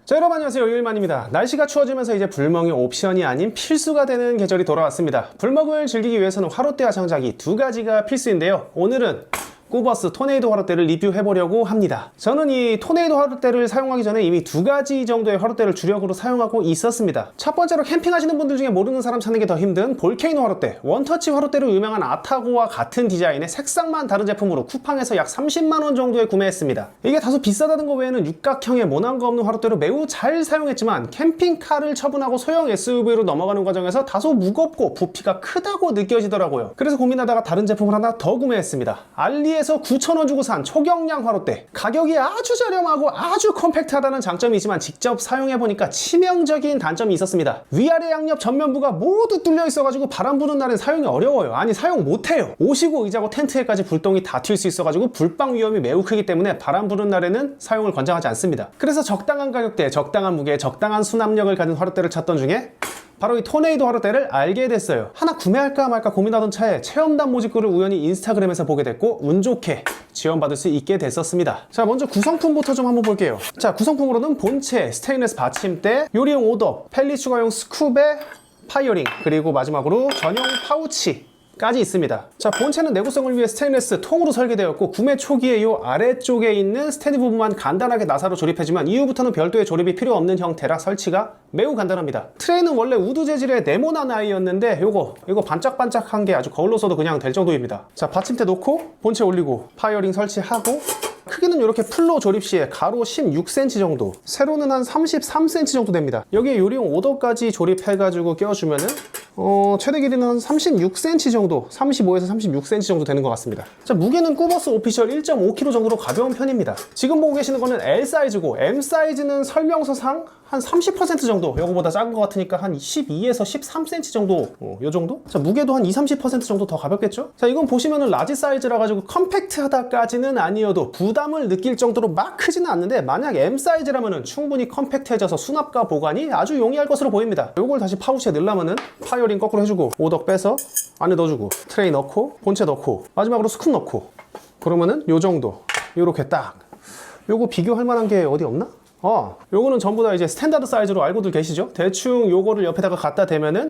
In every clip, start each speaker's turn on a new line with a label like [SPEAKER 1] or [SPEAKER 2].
[SPEAKER 1] 자, 여러분 안녕하세요. 유일만입니다. 날씨가 추워지면서 이제 불멍이 옵션이 아닌 필수가 되는 계절이 돌아왔습니다. 불멍을 즐기기 위해서는 화롯대와 장작이 두 가지가 필수인데요. 오늘은 꾸버스 토네이도 화롯대를 리뷰해보려고 합니다. 저는 이 토네이도 화롯대를 사용하기 전에 이미 두 가지 정도의 화롯대를 주력으로 사용하고 있었습니다. 첫 번째로 캠핑하시는 분들 중에 모르는 사람 찾는 게 더 힘든 볼케이노 화롯대, 원터치 화롯대로 유명한 아타고와 같은 디자인의 색상만 다른 제품으로 쿠팡에서 약 30만원 정도에 구매했습니다. 이게 다소 비싸다는 거 외에는 육각형의 모난거 없는 화롯대로 매우 잘 사용했지만 캠핑카를 처분하고 소형 SUV로 넘어가는 과정에서 다소 무겁고 부피가 크다고 느껴지더라고요. 그래서 고민하다가 다른 제품을 하나 더 구매했습니다. 알리에서 9,000원 주고 산 초경량 화롯대. 가격이 아주 저렴하고 아주 컴팩트하다는 장점이 있지만 직접 사용해보니까 치명적인 단점이 있었습니다. 위아래 양옆 전면부가 모두 뚫려 있어가지고 바람 부는 날엔 사용이 어려워요. 아니 사용 못해요. 옷이고 의자고 텐트에까지 불똥이 다 튈 수 있어가지고 불방 위험이 매우 크기 때문에 바람 부는 날에는 사용을 권장하지 않습니다. 그래서 적당한 가격대, 적당한 무게, 적당한 수납력을 가진 화롯대를 찾던 중에 바로 이 토네이도 화롯대를 알게 됐어요. 하나 구매할까 말까 고민하던 차에 체험단 모집글을 우연히 인스타그램에서 보게 됐고 운 좋게 지원받을 수 있게 됐었습니다. 자, 먼저 구성품부터 좀 한번 볼게요. 자, 구성품으로는 본체, 스테인리스 받침대, 요리용 오덕, 펠리 추가용 스쿱에 파이어링, 그리고 마지막으로 전용 파우치 까지 있습니다. 자, 본체는 내구성을 위해 스테인리스 통으로 설계되었고 구매 초기에 이 아래쪽에 있는 스테디 부분만 간단하게 나사로 조립해주면 이후부터는 별도의 조립이 필요 없는 형태라 설치가 매우 간단합니다. 트레이는 원래 우드 재질의 네모난 아이였는데 이거 반짝반짝한 게 아주 거울로 써도 그냥 될 정도입니다. 자, 받침대 놓고 본체 올리고 파이어링 설치하고 크기는 이렇게 풀로 조립 시에 가로 16cm 정도, 세로는 한 33cm 정도 됩니다. 여기에 요리용 오더까지 조립해가지고 껴주면은 최대 길이는 한 36cm 정도, 35에서 36cm 정도 되는 것 같습니다. 자, 무게는 꾸버스 오피셜 1.5kg 정도로 가벼운 편입니다. 지금 보고 계시는 거는 L 사이즈고 M 사이즈는 설명서상 한 30% 정도, 요거보다 작은 것 같으니까 한 12에서 13cm 정도, 요 정도? 자, 무게도 한 20-30% 정도 더 가볍겠죠? 자, 이건 보시면은 라지 사이즈라 가지고 컴팩트하다까지는 아니어도 부담을 느낄 정도로 막 크지는 않는데 만약 M 사이즈라면은 충분히 컴팩트해져서 수납과 보관이 아주 용이할 것으로 보입니다. 요걸 다시 파우치에 넣으려면은 파이어링 거꾸로 해주고 오덕 빼서 안에 넣어주고 트레이 넣고 본체 넣고 마지막으로 스쿱 넣고 그러면은 요 정도, 요렇게 딱. 요거 비교할 만한 게 어디 없나? 요거는 전부 다 이제 스탠다드 사이즈로 알고들 계시죠? 대충 요거를 옆에다가 갖다 대면은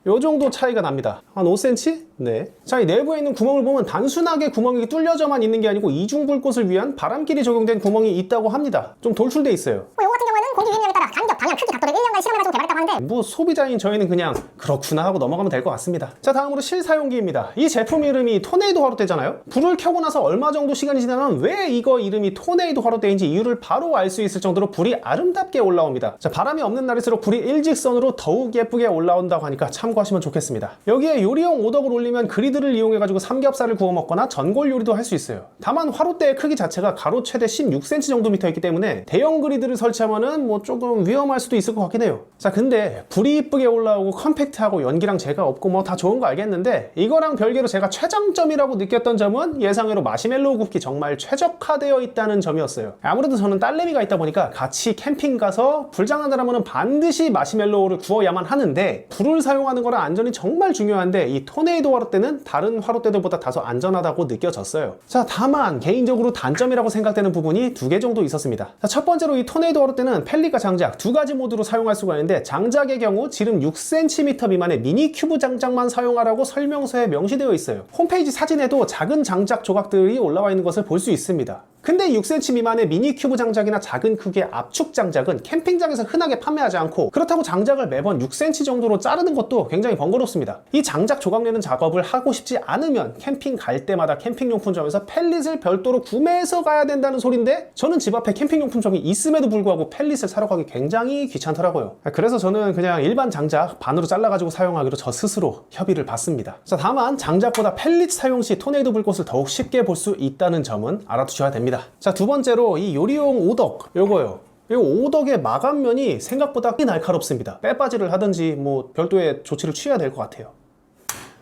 [SPEAKER 1] 요 정도 차이가 납니다. 한 5cm? 네. 자, 이 내부에 있는 구멍을 보면 단순하게 구멍이 뚫려져만 있는 게 아니고 이중불꽃을 위한 바람길이 적용된 구멍이 있다고 합니다. 좀 돌출돼 있어요.
[SPEAKER 2] 요거 같은 경우에는 공기 유입력에 따라 간격, 방향, 크기, 각도를 1년간 실험해가지고 개발했다고 하는데
[SPEAKER 1] 뭐 소비자인 저희는 그냥 그렇구나 하고 넘어가면 될 것 같습니다. 자, 다음으로 실사용기입니다. 이 제품 이름이 토네이도 화롯대잖아요. 불을 켜고 나서 얼마 정도 시간이 지나면 왜 이거 이름이 토네이도 화롯대인지 이유를 바로 알 수 있을 정도로 불이 아름답게 올라옵니다. 자, 바람이 없는 날일수록 불이 일직선으로 더욱 예쁘게 올라온다고 하니까 참고하시면 좋겠습니다. 여기에 요리용 오덕을 올리면 그리드를 이용해가지고 삼겹살을 구워 먹거나 전골 요리도 할 수 있어요. 다만 화롯대의 크기 자체가 가로 최대 16cm 정도 있기 때문에 대형 그리드를 설치하면은 뭐 조금 위험할 수도 있을 것 같긴 해요. 자, 근데 불이 이쁘게 올라오고 컴팩트하고 연기랑 재가 없고 뭐 다 좋은 거 알겠는데 이거랑 별개로 제가 최장점이라고 느꼈던 점은 예상외로 마시멜로우 굽기 정말 최적화되어 있다는 점이었어요. 아무래도 저는 딸내미가 있다 보니까 같이 캠핑 가서 불장난을 반드시 마시멜로우를 구워야만 하는데 불을 사용하는 거랑 안전이 정말 중요한데 이 토네이도 화롯대는 다른 화롯대들보다 다소 안전하다고 느껴졌어요. 자, 다만 개인적으로 단점이라고 생각되는 부분이 두 개 정도 있었습니다. 자, 첫 번째로 이 토네이도 화롯대는 펠리카 장작 두 가지 모드로 사용할 수가 있는데 장작의 경우 지름 6cm 미만의 미니 큐브 장작만 사용하라고 설명서에 명시되어 있어요. 홈페이지 사진에도 작은 장작 조각들이 올라와 있는 것을 볼 수 있습니다. 근데 6cm 미만의 미니 큐브 장작이나 작은 크기의 압축 장작은 캠핑장에서 흔하게 판매하지 않고 그렇다고 장작을 매번 6cm 정도로 자르는 것도 굉장히 번거롭습니다. 이 장작 조각 내는 작업을 하고 싶지 않으면 캠핑 갈 때마다 캠핑용품점에서 펠릿을 별도로 구매해서 가야 된다는 소린데 저는 집 앞에 캠핑용품점이 있음에도 불구하고 펠릿을 사러 가기 굉장히 귀찮더라고요. 그래서 저는 그냥 일반 장작 반으로 잘라가지고 사용하기로 저 스스로 협의를 받습니다. 자, 다만 장작보다 펠릿 사용 시 토네이도 불꽃을 더욱 쉽게 볼 수 있다는 점은 알아두셔야 됩니다. 자, 두 번째로 이 요리용 오덕 요거요. 이 오덕의 마감면이 생각보다 날카롭습니다. 빼빠지를 하든지 뭐 별도의 조치를 취해야 될 것 같아요.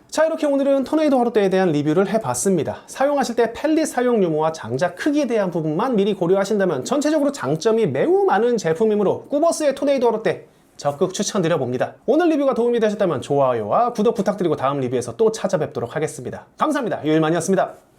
[SPEAKER 1] 자, 이렇게 오늘은 토네이도 화롯대에 대한 리뷰를 해봤습니다. 사용하실 때 펠릿 사용 유무와 장작 크기에 대한 부분만 미리 고려하신다면 전체적으로 장점이 매우 많은 제품이므로 꾸버스의 토네이도 화롯대 적극 추천드려봅니다. 오늘 리뷰가 도움이 되셨다면 좋아요와 구독 부탁드리고 다음 리뷰에서 또 찾아뵙도록 하겠습니다. 감사합니다. 유일만이었습니다.